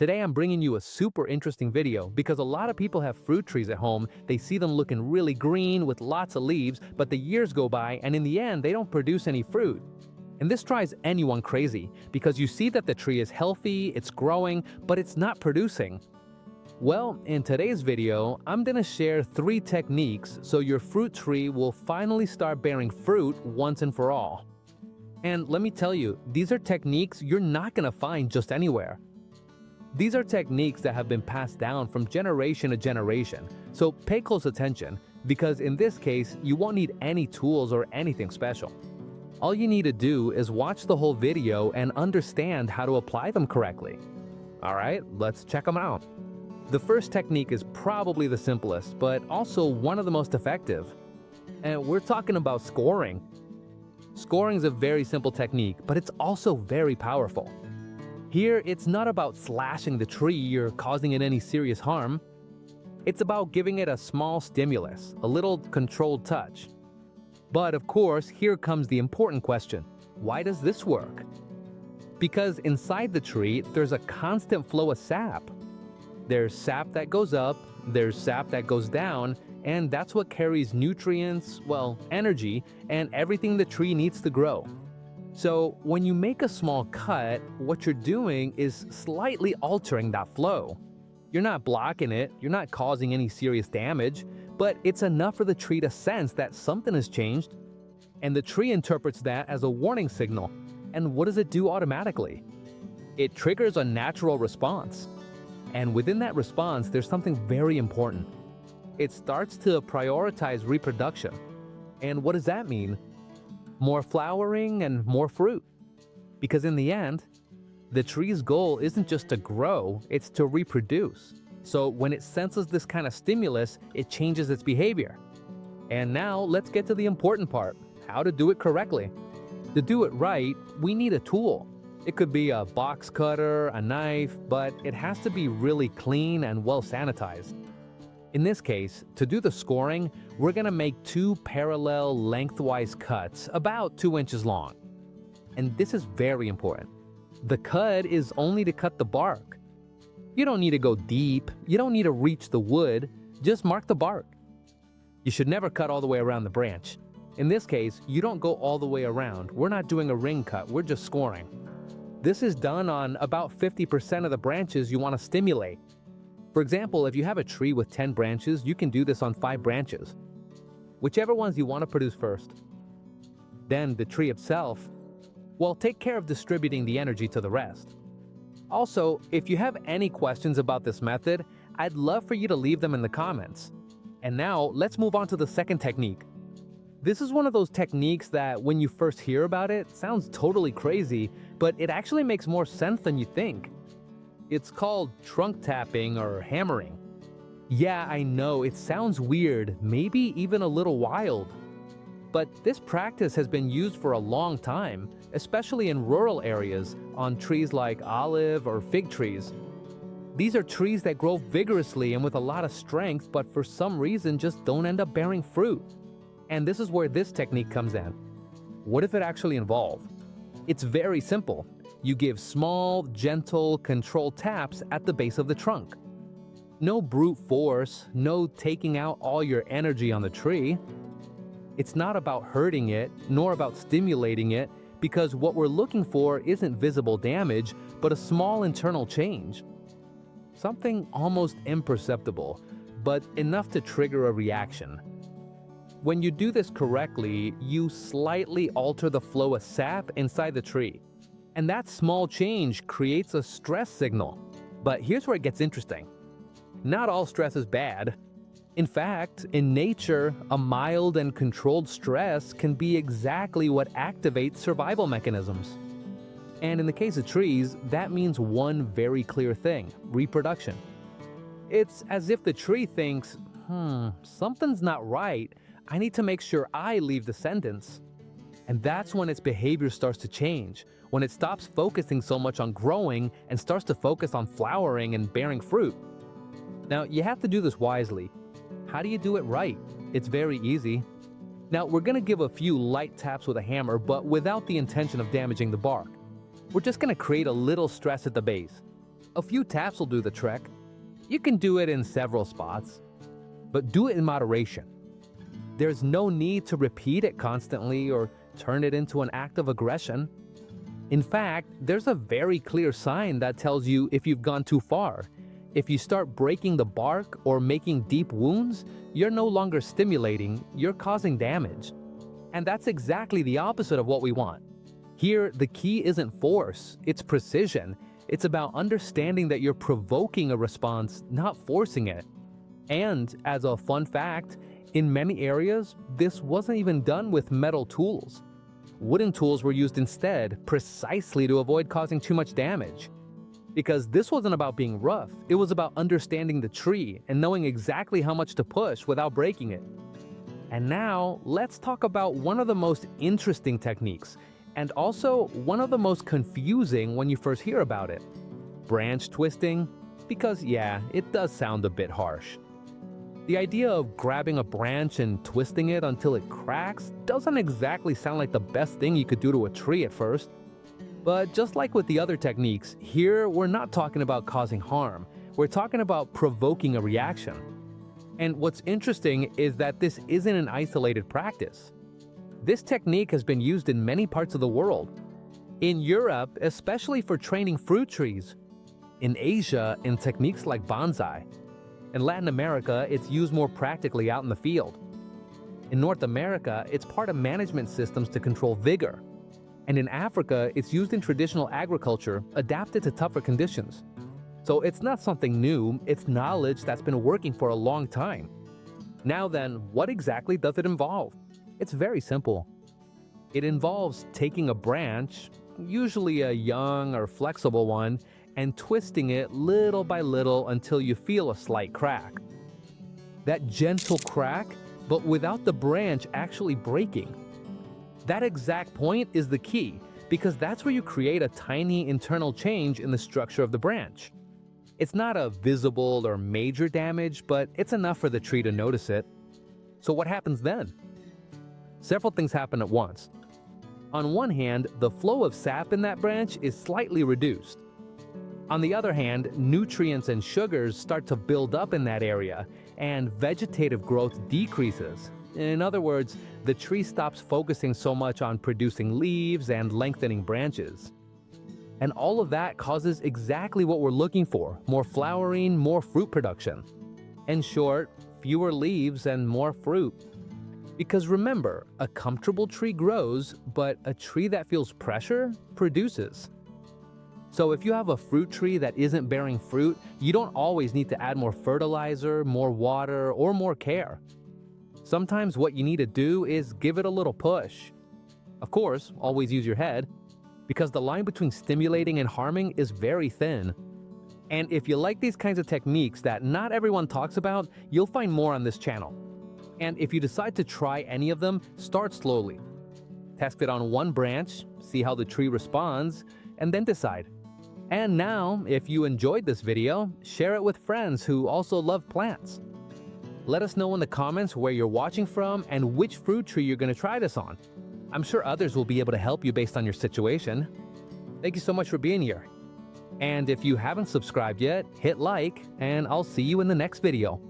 Today I'm bringing you a super interesting video because a lot of people have fruit trees at home. They see them looking really green with lots of leaves, but the years go by and in the end they don't produce any fruit. And this drives anyone crazy because you see that the tree is healthy, it's growing, but it's not producing. Well, in today's video, I'm gonna share 3 techniques so your fruit tree will finally start bearing fruit once and for all. And let me tell you, these are techniques you're not gonna find just anywhere. These are techniques that have been passed down from generation to generation, so pay close attention because in this case, you won't need any tools or anything special. All you need to do is watch the whole video and understand how to apply them correctly. Alright, let's check them out. The first technique is probably the simplest, but also one of the most effective. And we're talking about scoring. Scoring is a very simple technique, but it's also very powerful. Here, it's not about slashing the tree or causing it any serious harm. It's about giving it a small stimulus, a little controlled touch. But of course, here comes the important question. Why does this work? Because inside the tree, there's a constant flow of sap. There's sap that goes up, there's sap that goes down, and that's what carries nutrients, energy, and everything the tree needs to grow. So when you make a small cut, what you're doing is slightly altering that flow. You're not blocking it, you're not causing any serious damage, but it's enough for the tree to sense that something has changed. And the tree interprets that as a warning signal. And what does it do automatically? It triggers a natural response. And within that response, there's something very important. It starts to prioritize reproduction. And what does that mean? More flowering and more fruit. Because in the end, the tree's goal isn't just to grow, it's to reproduce. So when it senses this kind of stimulus, it changes its behavior. And now let's get to the important part, how to do it correctly. To do it right, we need a tool. It could be a box cutter, a knife, but it has to be really clean and well sanitized. In this case, to do the scoring, we're gonna make 2 parallel lengthwise cuts, about 2 inches long. And this is very important. The cut is only to cut the bark. You don't need to go deep, you don't need to reach the wood, just mark the bark. You should never cut all the way around the branch. In this case, you don't go all the way around. We're not doing a ring cut, we're just scoring. This is done on about 50% of the branches you want to stimulate. For example, if you have a tree with 10 branches, you can do this on 5 branches. Whichever ones you want to produce first. Then the tree itself, take care of distributing the energy to the rest. Also, if you have any questions about this method, I'd love for you to leave them in the comments. And now, let's move on to the second technique. This is one of those techniques that when you first hear about it, sounds totally crazy, but it actually makes more sense than you think. It's called trunk tapping or hammering. Yeah, I know, it sounds weird, maybe even a little wild. But this practice has been used for a long time, especially in rural areas, on trees like olive or fig trees. These are trees that grow vigorously and with a lot of strength, but for some reason just don't end up bearing fruit. And this is where this technique comes in. What does it actually involve? It's very simple. You give small, gentle, controlled taps at the base of the trunk. No brute force, no taking out all your energy on the tree. It's not about hurting it, nor about stimulating it, because what we're looking for isn't visible damage, but a small internal change. Something almost imperceptible, but enough to trigger a reaction. When you do this correctly, you slightly alter the flow of sap inside the tree. And that small change creates a stress signal. But here's where it gets interesting. Not all stress is bad. In fact, in nature, a mild and controlled stress can be exactly what activates survival mechanisms. And in the case of trees, that means one very clear thing: reproduction. It's as if the tree thinks, something's not right. I need to make sure I leave descendants. And that's when its behavior starts to change, when it stops focusing so much on growing and starts to focus on flowering and bearing fruit. Now, you have to do this wisely. How do you do it right? It's very easy. Now, we're going to give a few light taps with a hammer, but without the intention of damaging the bark. We're just going to create a little stress at the base. A few taps will do the trick. You can do it in several spots, but do it in moderation. There's no need to repeat it constantly or turn it into an act of aggression. In fact, there's a very clear sign that tells you if you've gone too far. If you start breaking the bark or making deep wounds, you're no longer stimulating, you're causing damage. And that's exactly the opposite of what we want. Here, the key isn't force, it's precision. It's about understanding that you're provoking a response, not forcing it. And, as a fun fact, in many areas, this wasn't even done with metal tools. Wooden tools were used instead, precisely to avoid causing too much damage. Because this wasn't about being rough, it was about understanding the tree and knowing exactly how much to push without breaking it. And now, let's talk about one of the most interesting techniques, and also one of the most confusing when you first hear about it. Branch twisting, because yeah, it does sound a bit harsh. The idea of grabbing a branch and twisting it until it cracks doesn't exactly sound like the best thing you could do to a tree at first. But just like with the other techniques, here we're not talking about causing harm, we're talking about provoking a reaction. And what's interesting is that this isn't an isolated practice. This technique has been used in many parts of the world. In Europe, especially for training fruit trees. In Asia, in techniques like bonsai. In Latin America, it's used more practically out in the field. In North America, it's part of management systems to control vigor. And in Africa, it's used in traditional agriculture, adapted to tougher conditions. So it's not something new, it's knowledge that's been working for a long time. Now then, what exactly does it involve? It's very simple. It involves taking a branch, usually a young or flexible one, and twisting it little by little until you feel a slight crack. That gentle crack, but without the branch actually breaking. That exact point is the key, because that's where you create a tiny internal change in the structure of the branch. It's not a visible or major damage, but it's enough for the tree to notice it. So what happens then? Several things happen at once. On one hand, the flow of sap in that branch is slightly reduced. On the other hand, nutrients and sugars start to build up in that area, and vegetative growth decreases. In other words, the tree stops focusing so much on producing leaves and lengthening branches. And all of that causes exactly what we're looking for: more flowering, more fruit production. In short, fewer leaves and more fruit. Because remember, a comfortable tree grows, but a tree that feels pressure produces. So if you have a fruit tree that isn't bearing fruit, you don't always need to add more fertilizer, more water, or more care. Sometimes what you need to do is give it a little push. Of course, always use your head, because the line between stimulating and harming is very thin. And if you like these kinds of techniques that not everyone talks about, you'll find more on this channel. And if you decide to try any of them, start slowly. Test it on one branch, see how the tree responds, and then decide. And now, if you enjoyed this video, share it with friends who also love plants. Let us know in the comments where you're watching from and which fruit tree you're going to try this on. I'm sure others will be able to help you based on your situation. Thank you so much for being here. And if you haven't subscribed yet, hit like, and I'll see you in the next video.